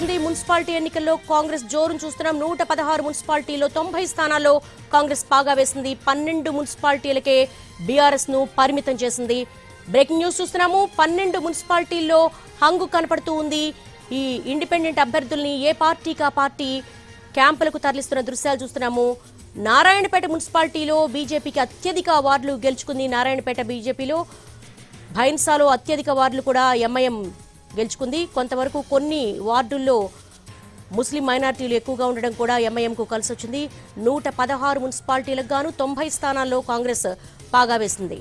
వేస్తుంది. మున్సిపాలిటీ ఎన్నికల్లో కాంగ్రెస్ జోరును చూస్తున్నాం. 116 మున్సిపాలిటీలో 90 స్థానాల్లో కాంగ్రెస్ పాగా వేసింది. 12 మున్సిపాలిటీలకే బీఆర్ఎస్ ను పరిమితం చేసింది. బ్రేకింగ్ న్యూస్ చూస్తున్నాము. 12 మున్సిపాలిటీల్లో హంగు కనపడుతూ ఉంది. ఈ ఇండిపెండెంట్ అభ్యర్థుల్ని ఏ పార్టీకి ఆ పార్టీ క్యాంపులకు తరలిస్తున్న దృశ్యాలు చూస్తున్నాము. నారాయణపేట మున్సిపాలిటీలో బీజేపీకి అత్యధిక వార్డులు గెలుచుకుంది. నారాయణపేట బీజేపీలో, భైన్సాలో అత్యధిక వార్డులు కూడా ఎంఐఎం గెలుచుకుంది. కొంతవరకు కొన్ని వార్డుల్లో ముస్లిం మైనార్టీలు ఎక్కువగా ఉండడం కూడా ఎంఐఎంకు కలిసొచ్చింది. 116 మున్సిపాలిటీలకు గాను 90 స్థానాల్లో కాంగ్రెస్ పాగా వేసింది.